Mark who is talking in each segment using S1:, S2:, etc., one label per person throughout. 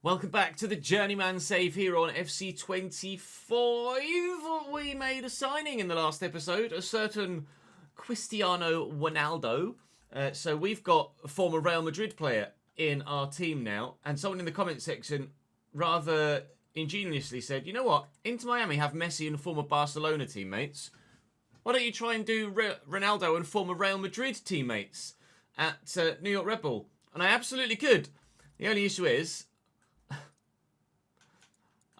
S1: Welcome back to the Journeyman save here on FC25. We made a signing in the last episode, a certain Cristiano Ronaldo. So we've got a former Real Madrid player in our team now, and someone in the comment section rather ingeniously said, you know what, Inter Miami have Messi and former Barcelona teammates. Why don't you try and do Ronaldo and former Real Madrid teammates at New York Red Bull? And I absolutely could. The only issue is,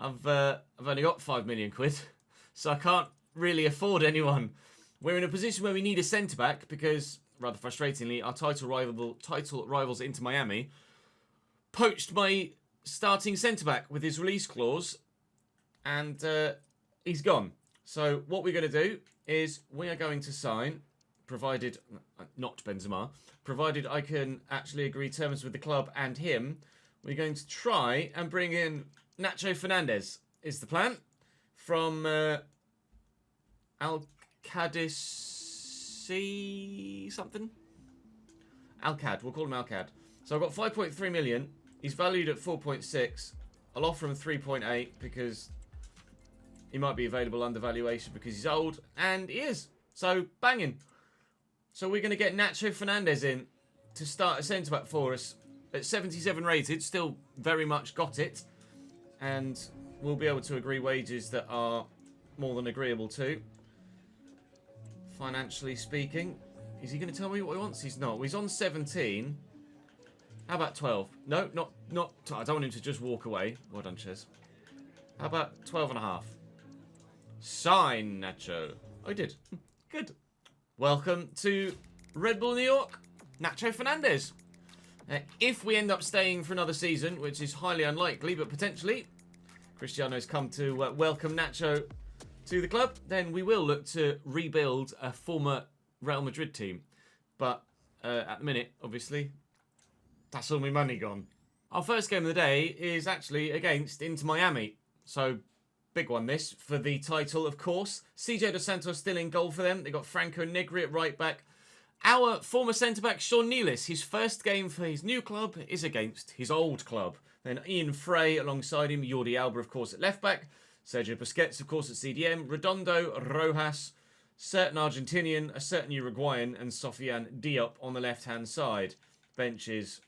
S1: I've only got 5 million quid, so I can't really afford anyone. We're in a position where we need a centre-back because, rather frustratingly, our title rivals Inter Miami poached my starting centre-back with his release clause, and he's gone. So what we're going to do is we are going to sign, provided, not Benzema, provided I can actually agree terms with the club and him, we're going to try and bring in Nacho Fernandez is the plan from Al-Qadisi something? Al-Qad, we'll call him Al-Qad. So I've got 5.3 million. He's valued at 4.6. I'll offer him 3.8 because he might be available under valuation because he's old, and he is. So banging. So we're going to get Nacho Fernandez in to start a centre-back for us at 77 rated, still very much got it. And we'll be able to agree wages that are more than agreeable to. Financially speaking. Is he going to tell me what he wants? He's not. Well, he's on 17. How about 12? No, not. I don't want him to just walk away. Well done, Ches. How about 12.5? Sign, Nacho. I did. Good. Welcome to Red Bull New York, Nacho Fernandez. If we end up staying for another season, which is highly unlikely, but potentially, Cristiano's come to welcome Nacho to the club, then we will look to rebuild a former Real Madrid team. But at the minute, obviously, that's all my money gone. Our first game of the day is actually against Inter Miami. So, big one this, for the title, of course. CJ Dos Santos still in goal for them. They got Franco Negri at right back. Our former centre-back, Sean Nealis, his first game for his new club is against his old club. Then Ian Frey alongside him, Jordi Alba, of course, at left-back. Sergio Busquets, of course, at CDM. Redondo, Rojas, certain Argentinian, a certain Uruguayan, and Sofiane Diop on the left-hand side. Bench is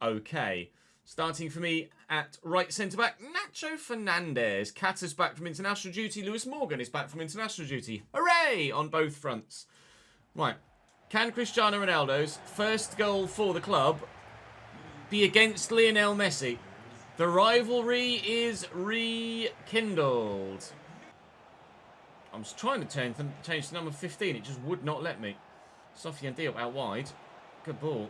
S1: okay. Starting for me at right centre-back, Nacho Fernandez. Kata's back from international duty. Lewis Morgan is back from international duty. Hooray! On both fronts. Right. Can Cristiano Ronaldo's first goal for the club be against Lionel Messi? The rivalry is rekindled. I was trying to change to number 15. It just would not let me. Sofiane Diop out wide. Good ball.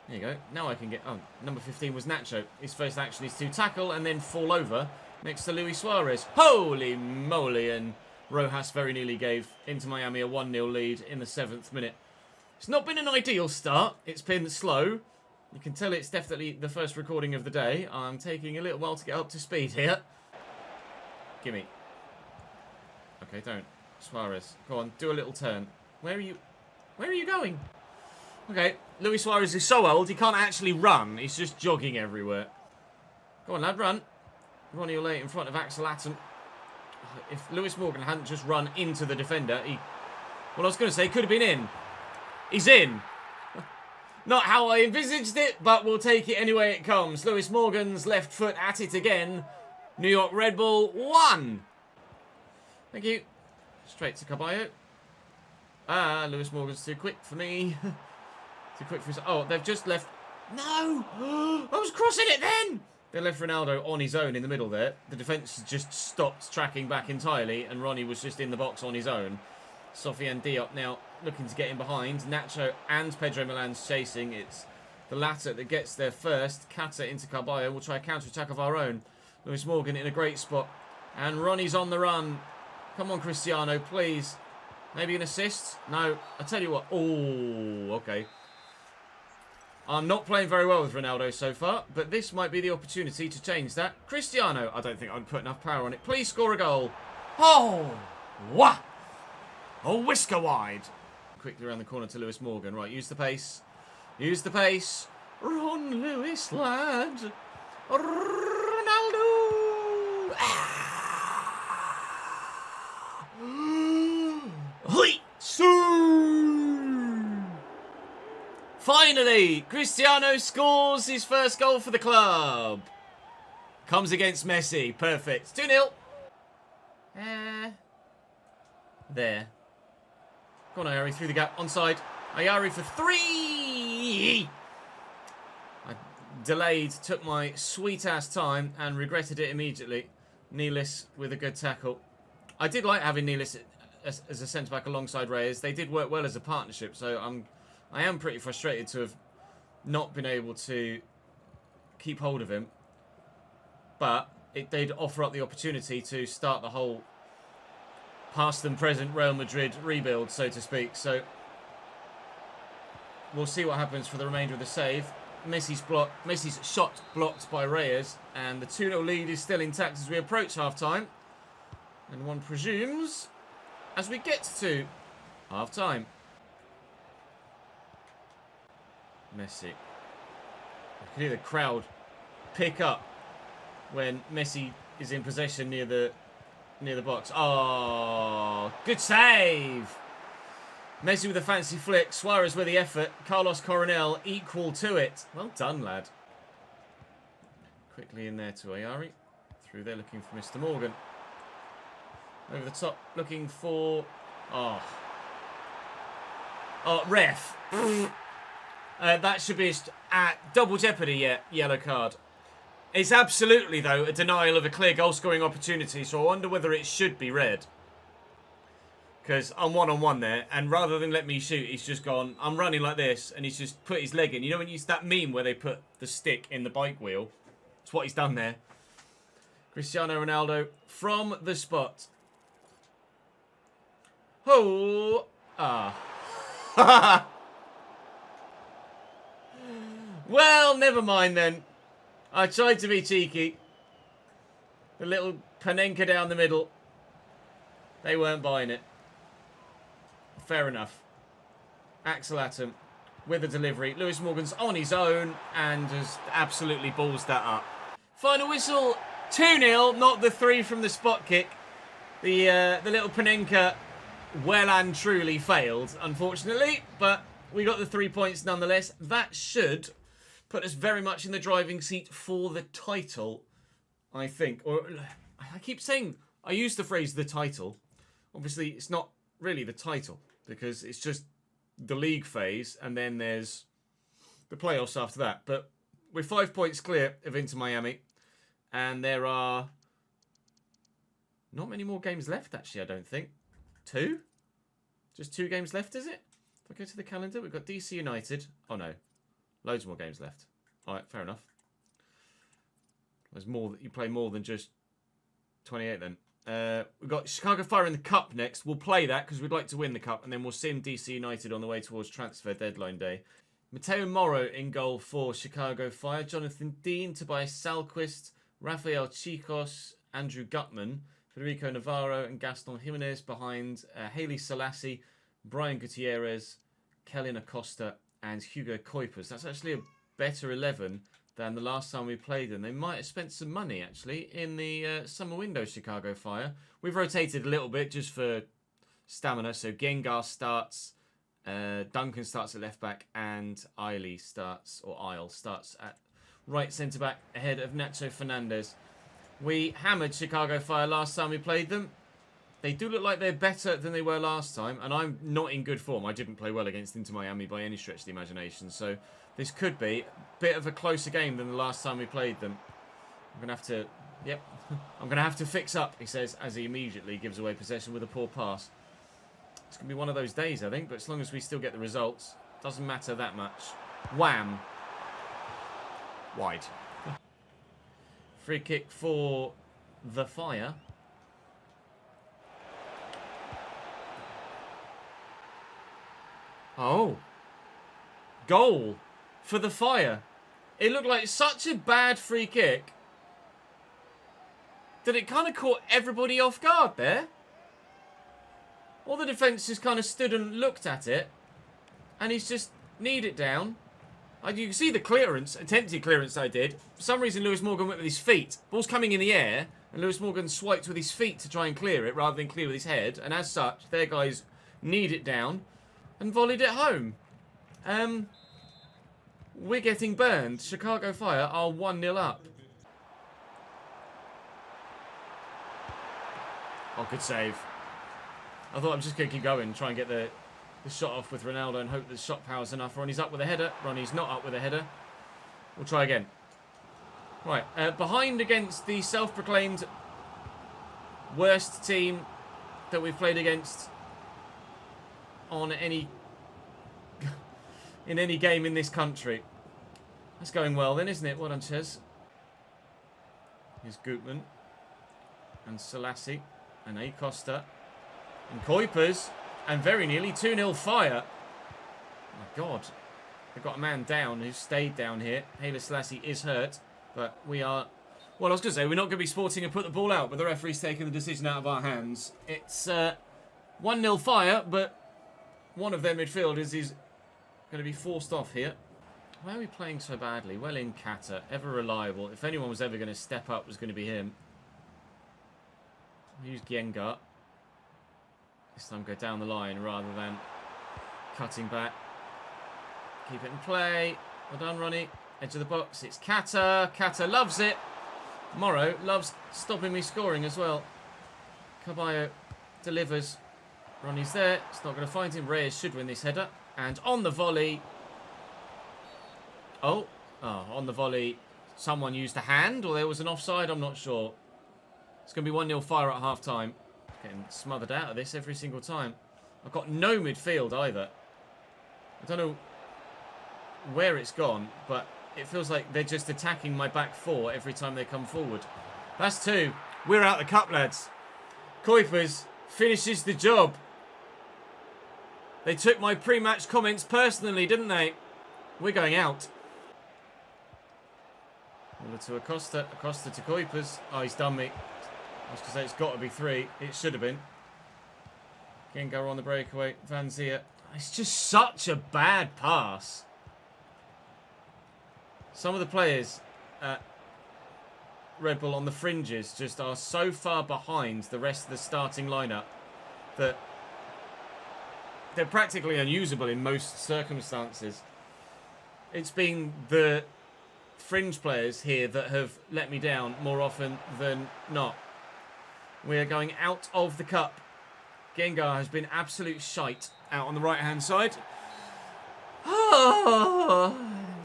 S1: There you go. Now I can get... Oh, number 15 was Nacho. His first action is to tackle and then fall over next to Luis Suarez. Holy moly, and Rojas very nearly gave Inter Miami a 1-0 lead in the 7th minute. It's not been an ideal start. It's been slow. You can tell it's definitely the first recording of the day. I'm taking a little while to get up to speed here. Gimme. Okay, don't. Suarez. Go on, do a little turn. Where are you going? Okay, Luis Suarez is so old, he can't actually run. He's just jogging everywhere. Go on, lad, run. Ronnie Olay in front of Axel Atten. If Lewis Morgan hadn't just run into the defender, well, I was going to say, could have been in. He's in. Not how I envisaged it, but we'll take it anyway it comes. Lewis Morgan's left foot at it again. New York Red Bull 1. Thank you. Straight to Caballo. Lewis Morgan's too quick for me. Too quick for his... Oh, they've just left... No! I was crossing it then! They left Ronaldo on his own in the middle there. The defence just stopped tracking back entirely, and Ronnie was just in the box on his own. Sofiane Diop now looking to get in behind. Nacho and Pedro Milan's chasing. It's the latter that gets there first. Kata into Carballo. We'll try a counter-attack of our own. Lewis Morgan in a great spot. And Ronnie's on the run. Come on, Cristiano, please. Maybe an assist? No. I tell you what. Oh, okay. I'm not playing very well with Ronaldo so far, but this might be the opportunity to change that. Cristiano, I don't think I'd put enough power on it. Please score a goal. Oh, what? A whisker wide. Quickly around the corner to Lewis Morgan. Right, use the pace. Use the pace. Run, Lewis, lad. Ronaldo! Finally, Cristiano scores his first goal for the club. Comes against Messi. Perfect. 2-0. There. Go on, Ayari, through the gap. Onside. Ayari for 3! I delayed, took my sweet-ass time, and regretted it immediately. Nealis with a good tackle. I did like having Nealis as a centre-back alongside Reyes. They did work well as a partnership, so I am pretty frustrated to have not been able to keep hold of him. But it did offer up the opportunity to start the whole past and present Real Madrid rebuild, so to speak. So we'll see what happens for the remainder of the save. Messi's shot blocked by Reyes, and the 2-0 lead is still intact as we approach half-time. And one presumes, as we get to half-time. Messi. I can hear the crowd pick up when Messi is in possession near the box. Oh, good save! Messi with a fancy flick. Suarez with the effort. Carlos Coronel equal to it. Well done, lad. Quickly in there to Ayari. Through there looking for Mr. Morgan. Over the top looking for... Oh, ref. That should be at double jeopardy, yeah. Yellow card. It's absolutely, though, a denial of a clear goal-scoring opportunity, so I wonder whether it should be red. Because I'm one-on-one there, and rather than let me shoot, he's just gone, I'm running like this, and he's just put his leg in. You know when you use that meme where they put the stick in the bike wheel? It's what he's done there. Cristiano Ronaldo from the spot. Oh! Ah. Well, never mind then. I tried to be cheeky. The little Panenka down the middle. They weren't buying it. Fair enough. Axel Atom with the delivery. Lewis Morgan's on his own and has absolutely balls that up. Final whistle, 2-0, not the 3 from the spot kick. The little Panenka well and truly failed, unfortunately, but we got the 3 points nonetheless. That should put us very much in the driving seat for the title, I think. Or I keep saying, I use the phrase the title. Obviously, it's not really the title because it's just the league phase and then there's the playoffs after that. But we're 5 points clear of Inter Miami and there are not many more games left, actually, I don't think. 2? Just 2 games left, is it? If I go to the calendar, we've got DC United. Oh, no. Loads more games left. All right, fair enough. There's more. You play more than just 28 then. We've got Chicago Fire in the Cup next. We'll play that because we'd like to win the Cup. And then we'll sim DC United on the way towards transfer deadline day. Mateo Moro in goal for Chicago Fire. Jonathan Dean, Tobias Salquist, Rafael Chicos, Andrew Gutman, Federico Navarro and Gaston Jimenez behind Haley Selassie, Brian Gutierrez, Kellyn Acosta and Hugo Kuipers. That's actually a better 11 than the last time we played them. They might have spent some money, actually, in the summer window, Chicago Fire. We've rotated a little bit just for stamina. So Gengar starts, Duncan starts at left-back, and Isle starts at right centre-back ahead of Nacho Fernandez. We hammered Chicago Fire last time we played them. They do look like they're better than they were last time, and I'm not in good form. I didn't play well against Inter Miami by any stretch of the imagination, so this could be a bit of a closer game than the last time we played them. I'm going to have to... Yep. I'm going to have to fix up, he says, as he immediately gives away possession with a poor pass. It's going to be one of those days, I think, but as long as we still get the results, doesn't matter that much. Wham! Wide. Free kick for the Fire. Oh. Goal for the Fire. It looked like such a bad free kick that it kind of caught everybody off guard there. All the defence just kind of stood and looked at it. And he's just kneed it down. You can see the clearance, attempted clearance I did. For some reason, Lewis Morgan went with his feet. Ball's coming in the air, and Lewis Morgan swiped with his feet to try and clear it, rather than clear with his head. And as such, their guys kneed it down and volleyed it home. We're getting burned. Chicago Fire are 1-0 up. Oh, good save. I thought I'm just going to keep going, try and get the shot off with Ronaldo and hope the shot power's enough. Ronnie's up with a header. Ronnie's not up with a header. We'll try again. Right, behind against the self-proclaimed worst team that we've played against on in any game in this country. That's going well then, isn't it? Well done, Ches. Here's Gutman and Selassie and Acosta and Kuipers and very nearly 2-0 Fire. Oh my God. They've got a man down who stayed down here. Haile Selassie is hurt, but we are... Well, I was going to say, we're not going to be sporting and put the ball out, but the referee's taking the decision out of our hands. It's 1-0 Fire, but one of their midfielders is going to be forced off here. Why are we playing so badly? Well in Kata, ever reliable. If anyone was ever going to step up, it was going to be him. Use Gienga. This time go down the line rather than cutting back. Keep it in play. Well done, Ronnie. Edge of the box. It's Kata. Kata loves it. Morrow loves stopping me scoring as well. Caballo delivers. Ronnie's there. It's not going to find him. Reyes should win this header. And on the volley... Oh, on the volley, someone used a hand, or there was an offside, I'm not sure. It's going to be 1-0 Fire at half-time. Getting smothered out of this every single time. I've got no midfield either. I don't know where it's gone, but it feels like they're just attacking my back four every time they come forward. That's 2. We're out the cup, lads. Kuipers finishes the job. They took my pre-match comments personally, didn't they? We're going out. Miller to Acosta. Acosta to Kuipers. Oh, he's done me. I was going to say it's got to be 3. It should have been. Gengar on the breakaway. Van Zier. It's just such a bad pass. Some of the players at Red Bull on the fringes just are so far behind the rest of the starting lineup that they're practically unusable in most circumstances. It's been the fringe players here that have let me down more often than not. We are going out of the cup. Gengar has been absolute shite out on the right-hand side.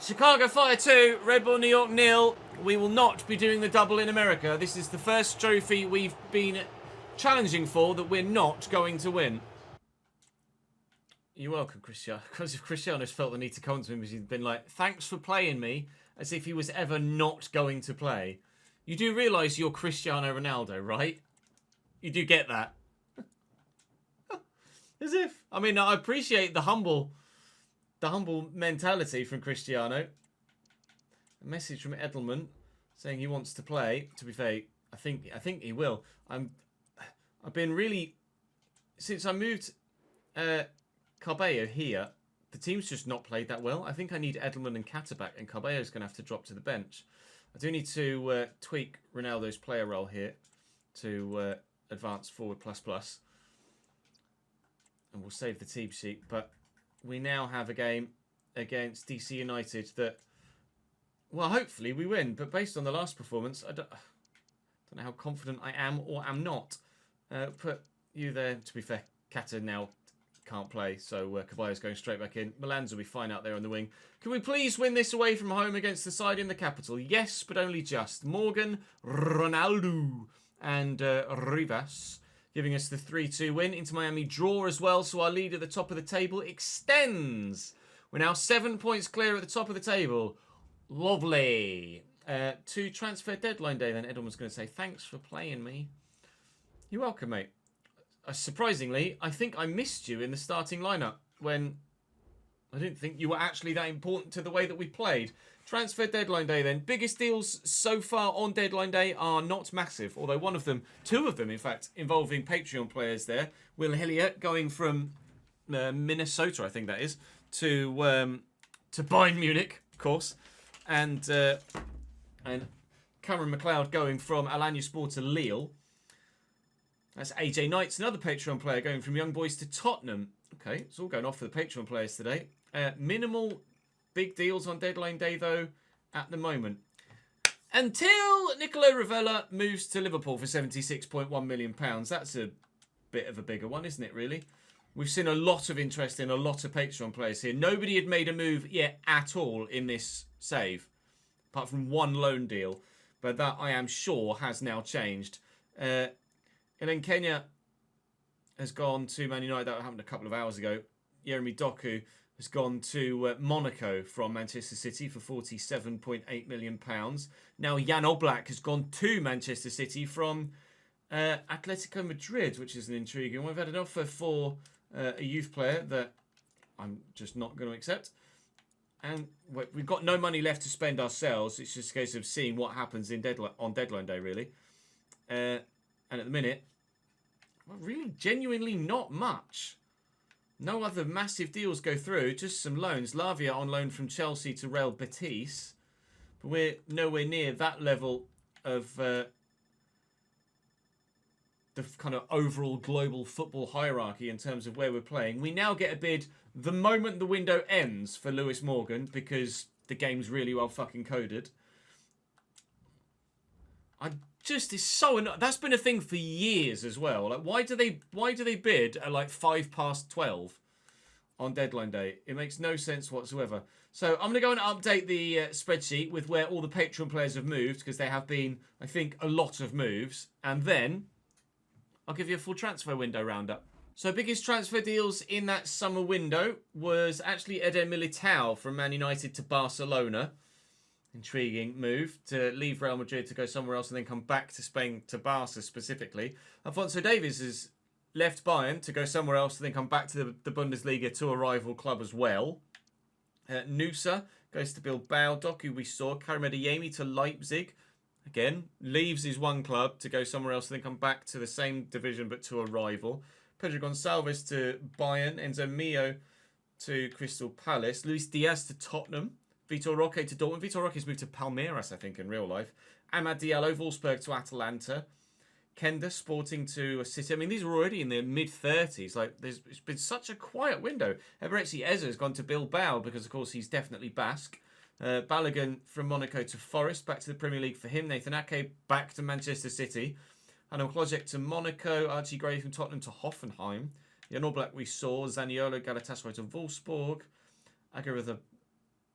S1: Chicago Fire 2, Red Bull New York 0. We will not be doing the double in America. This is the first trophy we've been challenging for that we're not going to win. You're welcome, Cristiano. Because if Cristiano's felt the need to come to him, because he's been like, thanks for playing me, as if he was ever not going to play. You do realise you're Cristiano Ronaldo, right? You do get that. As if. I mean, I appreciate the humble mentality from Cristiano. A message from Edelman saying he wants to play. To be fair, I think he will. I've been really, since I moved Cabello here, the team's just not played that well. I think I need Edelman and Kata back, and Cabello's going to have to drop to the bench. I do need to tweak Ronaldo's player role here to advance forward ++. And we'll save the team sheet. But we now have a game against DC United that, well, hopefully we win. But based on the last performance, I don't know how confident I am or am not. Put you there. To be fair, Kata now can't play, so Caballo's going straight back in. Milan's will be fine out there on the wing. Can we please win this away from home against the side in the capital? Yes, but only just. Morgan, Ronaldo, and Rivas giving us the 3-2 win. Inter Miami draw as well, so our lead at the top of the table extends. We're now 7 points clear at the top of the table. Lovely. To transfer deadline day then, Edelman's going to say, thanks for playing me. You're welcome, mate. Surprisingly, I think I missed you in the starting lineup when I didn't think you were actually that important to the way that we played. Transfer deadline day then. Biggest deals so far on deadline day are not massive, although two of them, in fact, involving Patreon players there. Will Hillier going from Minnesota, I think that is, to Bayern Munich. course. And Cameron McLeod going from Alanya Sport to Lille. That's AJ Knight's another Patreon player going from Young Boys to Tottenham. Okay, it's all going off for the Patreon players today. Minimal big deals on deadline day, though, at the moment. Until Nicolo Ravella moves to Liverpool for £76.1 million. That's a bit of a bigger one, isn't it, really? We've seen a lot of interest in a lot of Patreon players here. Nobody had made a move yet at all in this save, apart from one loan deal. But that, I am sure, has now changed. Elen Kenya has gone to Man United. That happened a couple of hours ago. Jeremy Doku has gone to Monaco from Manchester City for £47.8 million. Now Jan Oblak has gone to Manchester City from Atletico Madrid, which is an intriguing one. We've had an offer for a youth player that I'm just not going to accept. And we've got no money left to spend ourselves. It's just a case of seeing what happens on deadline day, really. And at the minute, well, really genuinely not much. No other massive deals go through, just some loans. Lavia on loan from Chelsea to Real Betis. But we're nowhere near that level of the kind of overall global football hierarchy in terms of where we're playing. We now get a bid the moment the window ends for Lewis Morgan because the game's really well fucking coded. It's so annoying. That's been a thing for years as well. Like, why do they bid at like 12:05 on deadline day? It makes no sense whatsoever. So I'm going to go and update the spreadsheet with where all the Patreon players have moved, because there have been, I think, a lot of moves. And then I'll give you a full transfer window roundup. So biggest transfer deals in that summer window was actually Eder Militao from Man United to Barcelona. Intriguing move to leave Real Madrid to go somewhere else and then come back to Spain to Barca specifically. Alphonso Davies has left Bayern to go somewhere else and then come back to the Bundesliga to a rival club as well. Nusa goes to Bilbao. Doku we saw. Karim Adeyemi to Leipzig. Again, leaves his one club to go somewhere else and then come back to the same division but to a rival. Pedro Gonçalves to Bayern. Enzo Mio to Crystal Palace. Luis Diaz to Tottenham. Vitor Roque to Dortmund. Vitor Roque's moved to Palmeiras, I think, in real life. Amad Diallo, Wolfsburg to Atalanta. Kenda Sporting to City. I mean, these are already in their mid-30s. Like, it's been such a quiet window. Eberechi Eze has gone to Bilbao because, of course, he's definitely Basque. Balogun from Monaco to Forest, back to the Premier League for him. Nathan Ake back to Manchester City. Hanno Klojek to Monaco. Archie Gray from Tottenham to Hoffenheim. Jan Oblak we saw. Zaniolo Galatasaray to Wolfsburg.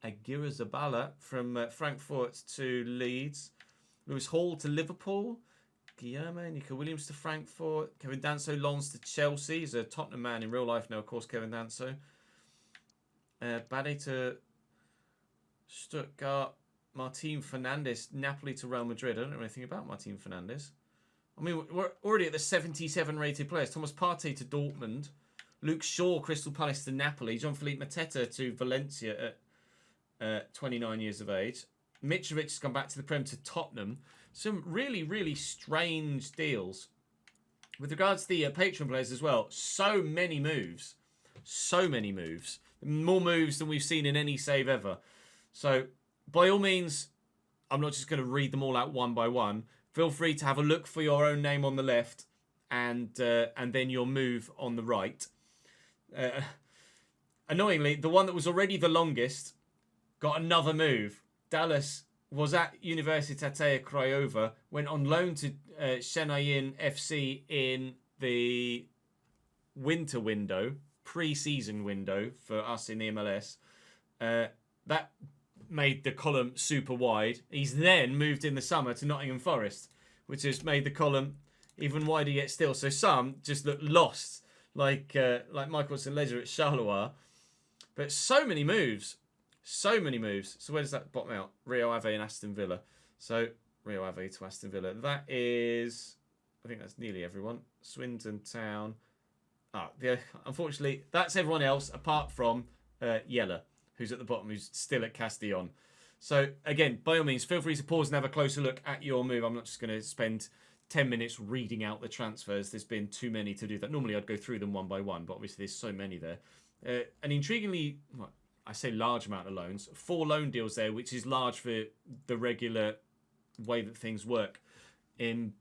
S1: Aguirre-Zabala from Frankfurt to Leeds. Lewis Hall to Liverpool. Guillermo, Nico Williams to Frankfurt. Kevin Danso, Lens to Chelsea. He's a Tottenham man in real life now, of course, Kevin Danso. Bade to Stuttgart. Martin Fernandez, Napoli to Real Madrid. I don't know anything about Martin Fernandez. I mean, we're already at the 77 rated players. Thomas Partey to Dortmund. Luke Shaw, Crystal Palace to Napoli. Jean-Philippe Mateta to Valencia at 29 years of age. Mitrovic has gone back to the Prem to Tottenham. Some really, really strange deals. With regards to the Patreon players as well, so many moves. So many moves. More moves than we've seen in any save ever. So, by all means, I'm not just going to read them all out one by one. Feel free to have a look for your own name on the left and then your move on the right. Annoyingly, the one that was already the longest got another move. Dallas was at Universitatea Craiova, went on loan to Chennai FC in the winter window, pre-season window for us in the MLS. That made the column super wide. He's then moved in the summer to Nottingham Forest, which has made the column even wider yet still. So some just look lost, like Michael St-Ledger at Charleroi. But so many moves. So many moves. So where does that bottom out? Rio Ave and Aston Villa. So Rio Ave to Aston Villa. That is, I think that's nearly everyone. Swindon Town. Unfortunately, that's everyone else apart from Yeller, who's at the bottom, who's still at Castellon. So again, by all means, feel free to pause and have a closer look at your move. I'm not just going to spend 10 minutes reading out the transfers. There's been too many to do that. Normally I'd go through them one by one, but obviously there's so many there. And intriguingly, well, I say large amount of loans, 4 loan deals there, which is large for the regular way that things work in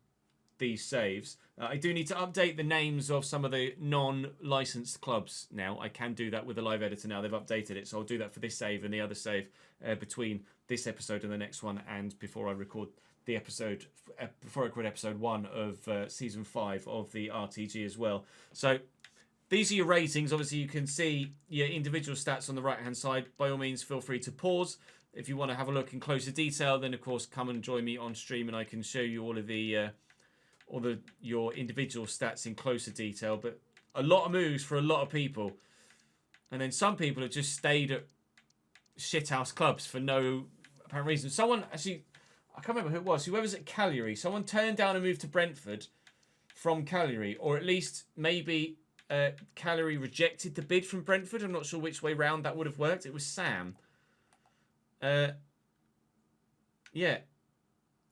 S1: these saves. I do need to update the names of some of the non-licensed clubs now. I can do that with the live editor now. They've updated it, so I'll do that for this save and the other save between this episode and the next one, and before I record the episode, before I record episode 1 of season 5 of the RTG as well. So these are your ratings. Obviously, you can see your individual stats on the right-hand side. By all means, feel free to pause. If you want to have a look in closer detail, then of course come and join me on stream, and I can show you all of your individual stats in closer detail. But a lot of moves for a lot of people, and then some people have just stayed at shithouse clubs for no apparent reason. Someone actually, I can't remember who it was. Whoever's at Cagliari, someone turned down a move to Brentford from Cagliari, or at least maybe Cagliari rejected the bid from Brentford. I'm not sure which way round that would have worked. It was Sam. Yeah,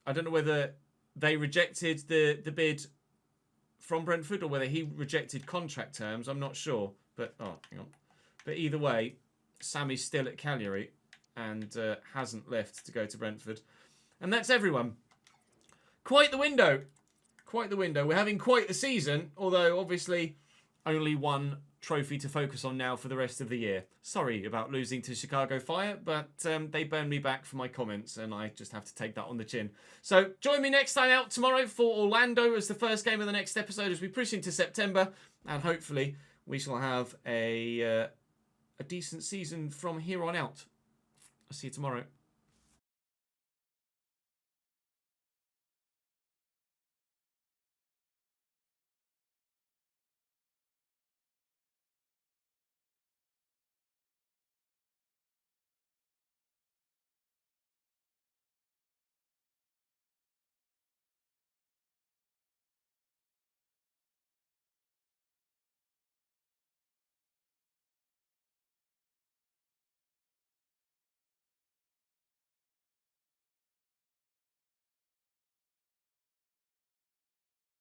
S1: I don't know whether they rejected the bid from Brentford or whether he rejected contract terms. I'm not sure. But, hang on. But either way, Sammy's still at Cagliari and hasn't left to go to Brentford. And that's everyone. Quite the window. Quite the window. We're having quite the season, although obviously only one trophy to focus on now for the rest of the year. Sorry about losing to Chicago Fire, but they burned me back for my comments, and I just have to take that on the chin. So join me next time out tomorrow for Orlando as the first game of the next episode as we push into September, and hopefully we shall have a decent season from here on out. I'll see you tomorrow.